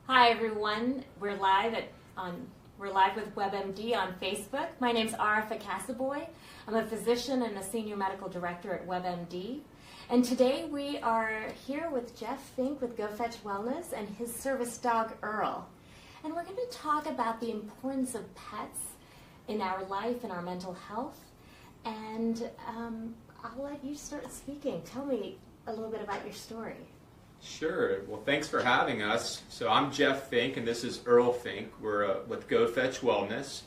Hi everyone, we're live with WebMD on Facebook. My name's Arifa Casaboy. I'm a physician and a senior medical director at WebMD. And today we are here with Jeff Fink with Go Fetch Wellness and his service dog Earl. And we're going to talk about the importance of pets in our life and our mental health. And I'll let you start speaking. Tell me a little bit about your story. Sure. Well, thanks for having us. So I'm Jeff Fink, and this is Earl Fink. We're with Go Fetch Wellness.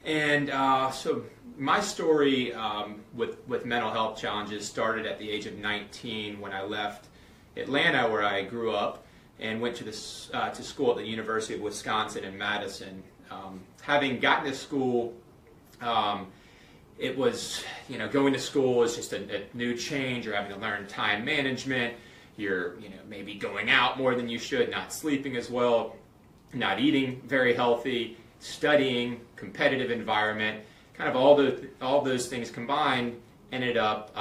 And so my story with mental health challenges started at the age of 19 when I left Atlanta, where I grew up, and went to school at the University of Wisconsin in Madison. Having gotten to school, it was, going to school is just a new change. You're having to learn time management. You're, maybe going out more than you should, not sleeping as well, not eating very healthy, studying, competitive environment, kind of all those things combined ended up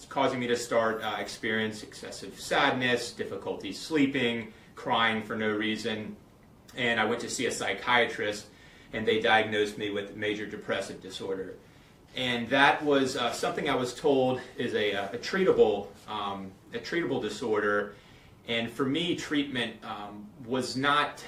causing me to start experience excessive sadness, difficulty sleeping, crying for no reason, and I went to see a psychiatrist, and they diagnosed me with major depressive disorder. And that was something I was told is a treatable disorder. And for me, treatment was not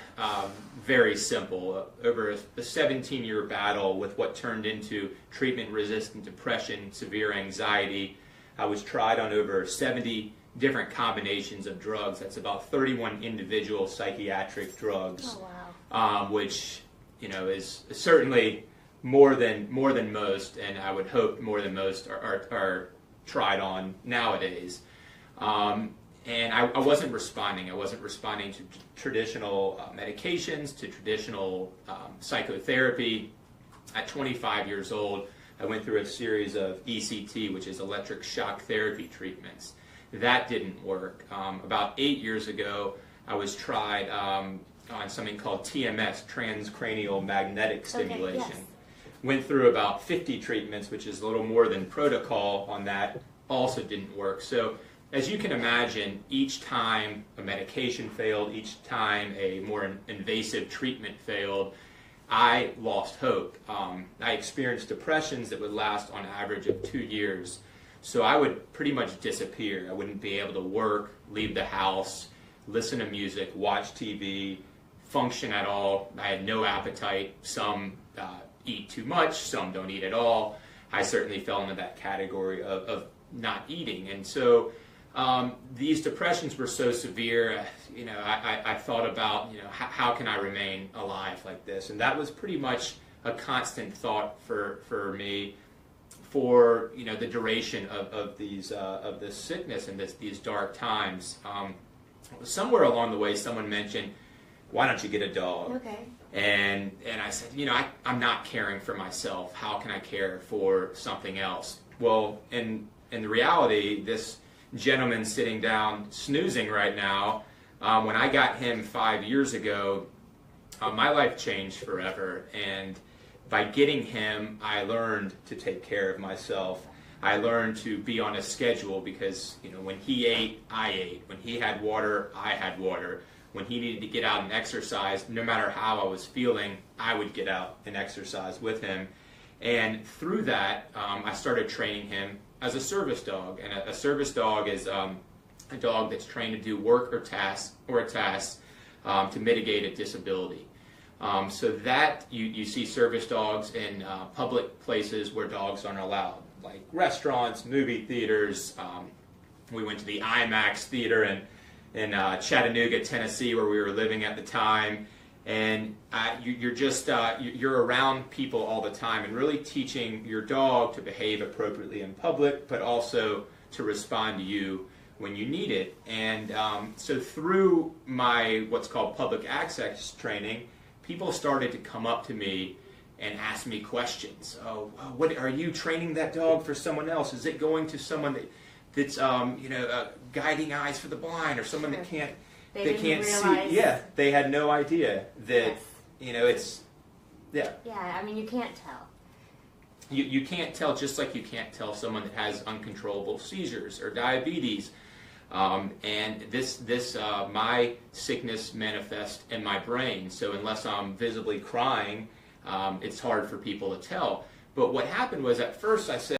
very simple. Over a 17-year battle with what turned into treatment-resistant depression, severe anxiety, I was tried on over 70 different combinations of drugs. That's about 31 individual psychiatric drugs, Oh, wow. Which is certainly more than most, and I would hope more than most are tried on nowadays. And I wasn't responding. I wasn't responding to traditional medications, to traditional psychotherapy. At 25 years old, I went through a series of ECT, which is electric shock therapy treatments. That didn't work. About 8 years ago, I was tried on something called TMS, transcranial magnetic stimulation. Okay, yes. Went through about 50 treatments, which is a little more than protocol on that. Also didn't work. So as you can imagine, each time a medication failed, each time a more invasive treatment failed, I lost hope. I experienced depressions that would last on average of 2 years. So I would pretty much disappear. I wouldn't be able to work, leave the house, listen to music, watch TV, function at all. I had no appetite. Some eat too much, some don't eat at all. I certainly fell into that category of not eating. And so these depressions were so severe, I thought about, how can I remain alive like this? And that was pretty much a constant thought for me for, the duration of this sickness and these dark times. Somewhere along the way, someone mentioned, why don't you get a dog? Okay. And I said, I'm not caring for myself. How can I care for something else? Well, in the reality, this gentleman sitting down snoozing right now, when I got him 5 years ago, my life changed forever. And by getting him, I learned to take care of myself. I learned to be on a schedule because, when he ate, I ate. When he had water, I had water. When he needed to get out and exercise, no matter how I was feeling, I would get out and exercise with him. And through that, I started training him as a service dog. And a service dog is a dog that's trained to do work or a task to mitigate a disability. So that you see service dogs in public places where dogs aren't allowed, like restaurants, movie theaters. We went to the IMAX theater in Chattanooga, Tennessee, where we were living at the time, and you're around people all the time, and really teaching your dog to behave appropriately in public, but also to respond to you when you need it. And so through my what's called public access training, people started to come up to me and ask me questions. Oh, what are you training that dog for someone else? Is it going to someone that's guiding eyes for the blind, or someone that can't see? Yeah, they had no idea that it's Yeah, I mean, you can't tell. You can't tell, just like you can't tell someone that has uncontrollable seizures or diabetes. And my sickness manifests in my brain. So unless I'm visibly crying, it's hard for people to tell. But what happened was, at first I said,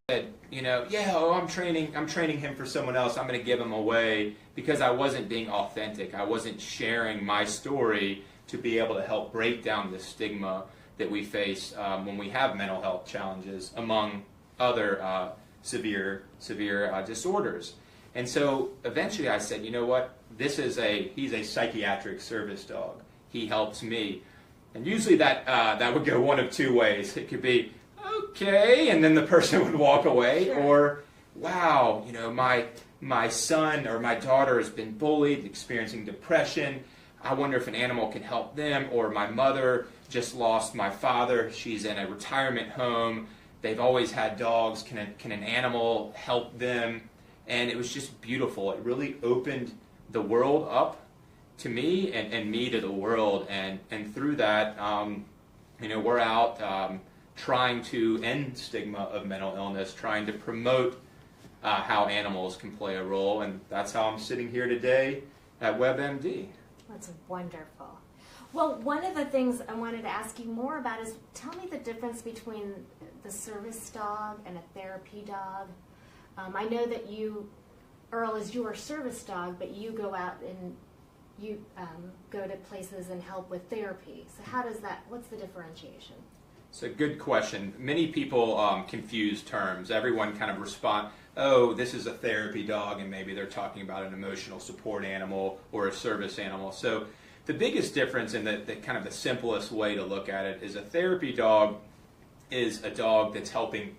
I'm training him for someone else. I'm going to give him away, because I wasn't being authentic. I wasn't sharing my story to be able to help break down the stigma that we face when we have mental health challenges, among other severe disorders. And so eventually I said, you know what? He's a psychiatric service dog. He helps me. And usually that would go one of two ways. It could be, okay, and then the person would walk away, sure. Or, wow, my son or my daughter has been bullied, experiencing depression. I wonder if an animal can help them. Or my mother just lost my father. She's in a retirement home. They've always had dogs. Can an animal help them? And it was just beautiful. It really opened the world up to me, and me to the world. And through that, we're out trying to end stigma of mental illness, trying to promote how animals can play a role. And that's how I'm sitting here today at WebMD. That's wonderful. Well, one of the things I wanted to ask you more about is, tell me the difference between the service dog and a therapy dog. I know that Earl is your service dog, but you go out and you go to places and help with therapy. So what's the differentiation? It's a good question. Many people confuse terms. Everyone kind of respond, oh, this is a therapy dog, and maybe they're talking about an emotional support animal or a service animal. So the biggest difference, and the kind of the simplest way to look at it, is a therapy dog is a dog that's helping